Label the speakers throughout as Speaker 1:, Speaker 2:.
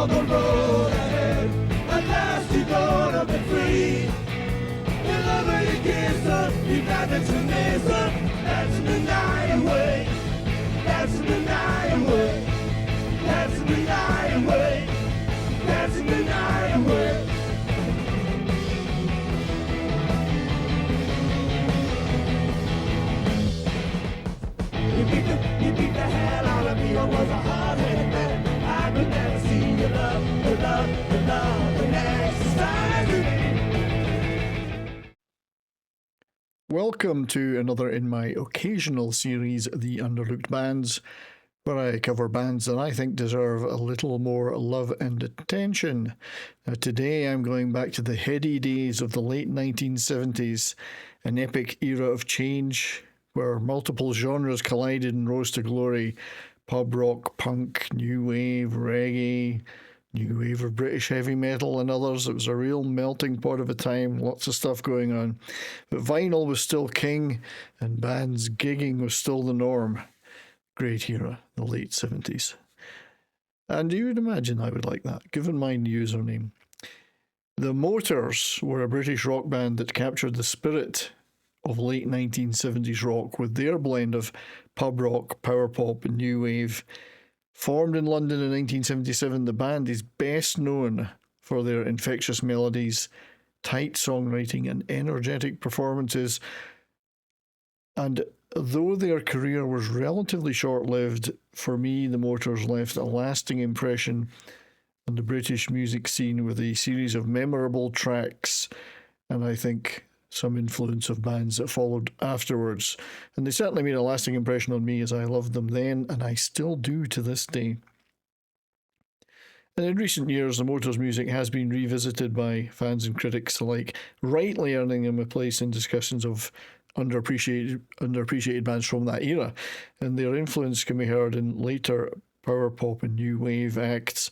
Speaker 1: all the road ahead. At last you're gonna be free. You love her, you kiss her, you got the Teresa. That's the night away. That's the night away. That's the night away. That's the night away. You beat the hell out of me. I was a hard-headed man. I could never see your love, the love, the love, the next time.
Speaker 2: Welcome to another in my occasional series, The Underlooked Bands, where I cover bands that I think deserve a little more love and attention. Now, today I'm going back to the heady days of the late 1970s, an epic era of change where multiple genres collided and rose to glory. Pub rock, punk, new wave, reggae, new wave of British heavy metal and others. It was a real melting pot of a time, lots of stuff going on. But vinyl was still king and bands gigging was still the norm. Great era, the late 70s. And you would imagine I would like that, given my username. The Motors were a British rock band that captured the spirit of late 1970s rock with their blend of pub rock, power pop and new wave. Formed in London in 1977, the band is best known for their infectious melodies, tight songwriting and energetic performances. And though their career was relatively short-lived, for me the Motors left a lasting impression on the British music scene with a series of memorable tracks, and I think some influence of bands that followed afterwards. And they certainly made a lasting impression on me, as I loved them then, and I still do to this day. And in recent years, the Motors' music has been revisited by fans and critics alike, rightly earning them a place in discussions of underappreciated bands from that era. And their influence can be heard in later power pop and new wave acts.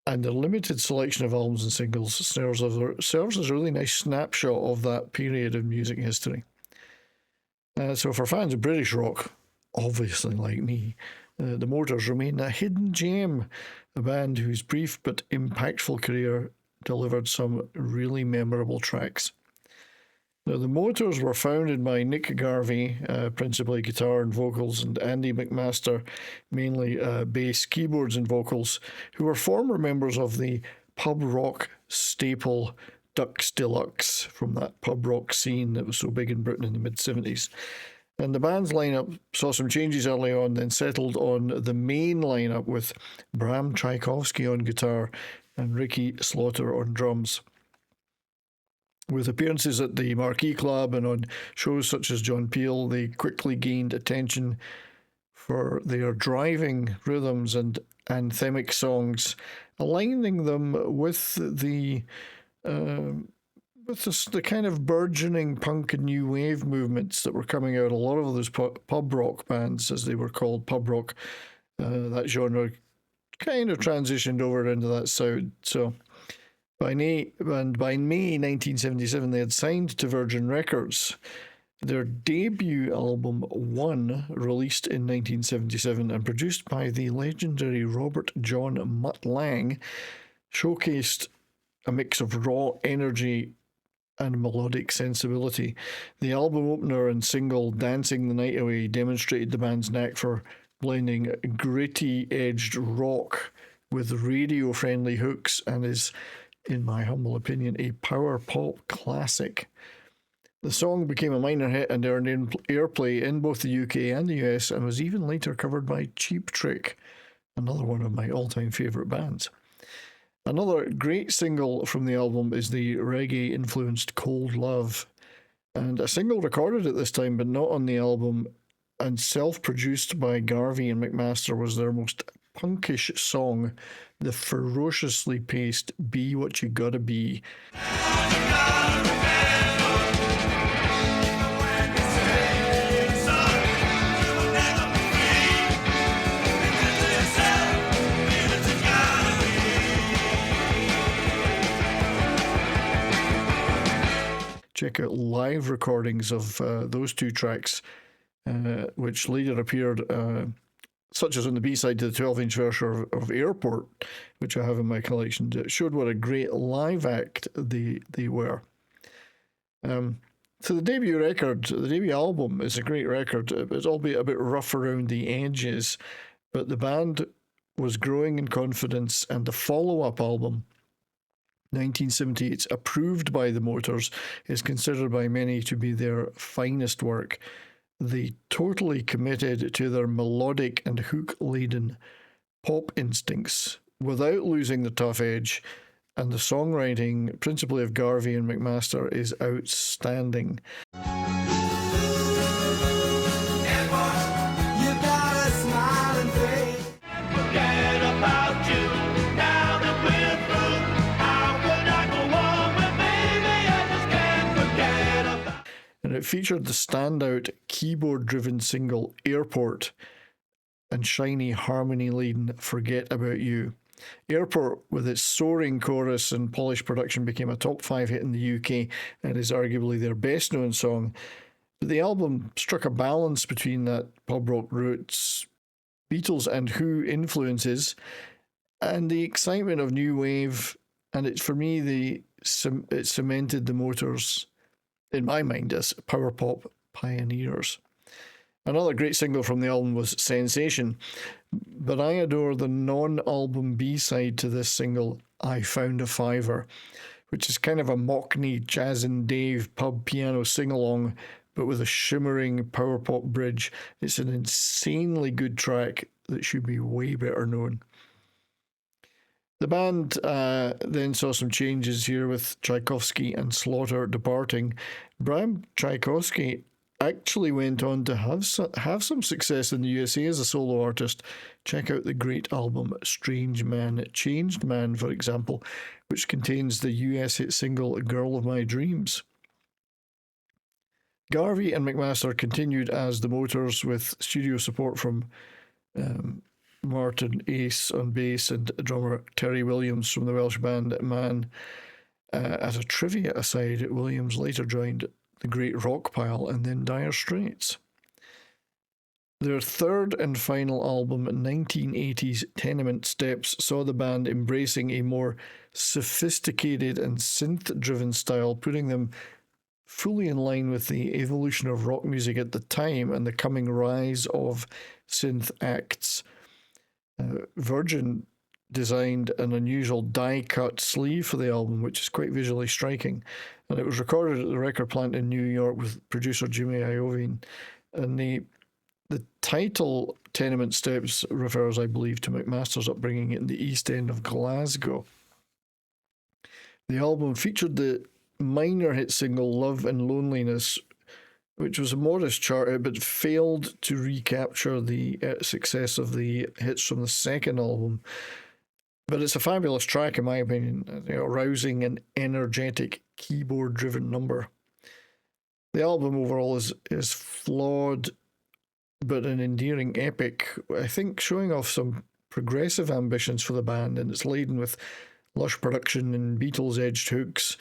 Speaker 2: And the limited selection of albums and singles serves as a really nice snapshot of that period of music history. So for fans of British rock, obviously like me, the Motors remain a hidden gem, a band whose brief but impactful career delivered some really memorable tracks. Now, the Motors were founded by Nick Garvey, principally guitar and vocals, and Andy McMaster, mainly bass, keyboards and vocals, who were former members of the pub rock staple Ducks Deluxe from that pub rock scene that was so big in Britain in the mid-70s. And the band's lineup saw some changes early on, then settled on the main lineup with Bram Tchaikovsky on guitar and Ricky Slaughter on drums. With appearances at the Marquee Club and on shows such as John Peel, they quickly gained attention for their driving rhythms and anthemic songs, aligning them with the kind of burgeoning punk and new wave movements that were coming out. A lot of those pub rock bands, as they were called, pub rock, that genre kind of transitioned over into that sound. So by May 1977, they had signed to Virgin Records. Their debut album, One, released in 1977 and produced by the legendary Robert John Mutt Lang, showcased a mix of raw energy and melodic sensibility. The album opener and single, Dancing the Night Away, demonstrated the band's knack for blending gritty-edged rock with radio-friendly hooks and is, in my humble opinion, a power pop classic. The song became a minor hit and earned airplay in both the UK and the US and was even later covered by Cheap Trick, another one of my all-time favourite bands. Another great single from the album is the reggae-influenced Cold Love, and a single recorded at this time but not on the album and self-produced by Garvey and McMaster was their most punkish song, the ferociously paced Be What You Gotta Be. Check out live recordings of those two tracks, which later appeared such as on the B-side to the 12-inch version of Airport, which I have in my collection. It showed what a great live act they were. So the debut album is a great record. It's albeit a bit rough around the edges, but the band was growing in confidence, and the follow-up album, 1978's Approved by the Motors, is considered by many to be their finest work. They totally committed to their melodic and hook-laden pop instincts without losing the tough edge, and the songwriting, principally of Garvey and McMaster, is outstanding. And it featured the standout keyboard-driven single Airport and shiny harmony-laden Forget About You. Airport, with its soaring chorus and polished production, became a top 5 hit in the UK and is arguably their best-known song. But the album struck a balance between that pub rock roots, Beatles and Who influences, and the excitement of new wave. And it, for me, it cemented the Motors, in my mind, as power pop pioneers. Another great single from the album was Sensation, but I adore the non-album B-side to this single, I Found a Fiver, which is kind of a Mockney Jazz and Dave pub piano sing-along, but with a shimmering power pop bridge. It's an insanely good track that should be way better known. The band then saw some changes here with Tchaikovsky and Slaughter departing. Bram Tchaikovsky actually went on to have some success in the USA as a solo artist. Check out the great album Strange Man, Changed Man, for example, which contains the US hit single Girl of My Dreams. Garvey and McMaster continued as the Motors with studio support from Martin Ace on bass and drummer Terry Williams from the Welsh band Man. As a trivia aside, Williams later joined the Great Rockpile and then Dire Straits. Their third and final album, 1980's Tenement Steps, saw the band embracing a more sophisticated and synth-driven style, putting them fully in line with the evolution of rock music at the time and the coming rise of synth acts. Virgin designed an unusual die-cut sleeve for the album, which is quite visually striking, and it was recorded at the record plant in New York with producer Jimmy Iovine. And the title Tenement Steps refers, I believe, to McMaster's upbringing in the East End of Glasgow. The album featured the minor hit single Love and Loneliness, which was a modest chart hit but failed to recapture the success of the hits from the second album. But it's a fabulous track, in my opinion, a rousing and energetic keyboard-driven number. The album overall is flawed but an endearing epic, I think, showing off some progressive ambitions for the band, and it's laden with lush production and Beatles-edged hooks.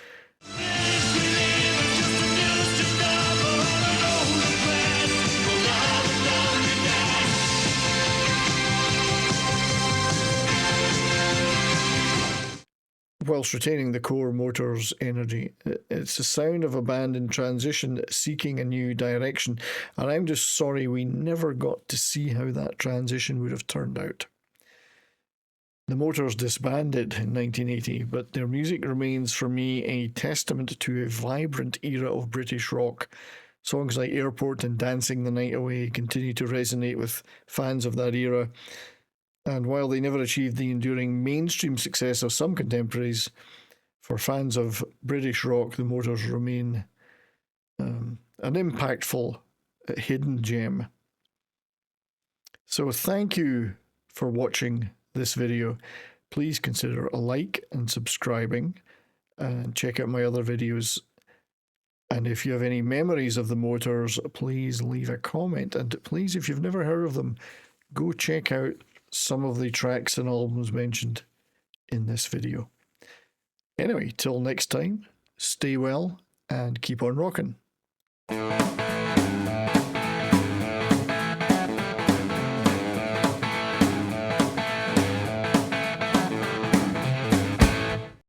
Speaker 2: Whilst retaining the core Motors energy. It's the sound of a band in transition seeking a new direction, and I'm just sorry we never got to see how that transition would have turned out. The Motors disbanded in 1980, but their music remains for me a testament to a vibrant era of British rock. Songs like Airport and Dancing the Night Away continue to resonate with fans of that era. And while they never achieved the enduring mainstream success of some contemporaries, for fans of British rock, the Motors remain an impactful hidden gem. So thank you for watching this video. Please consider a like and subscribing, and check out my other videos. And if you have any memories of the Motors, please leave a comment. And please, if you've never heard of them, go check out some of the tracks and albums mentioned in this video. Anyway, till next time, stay well and keep on rocking.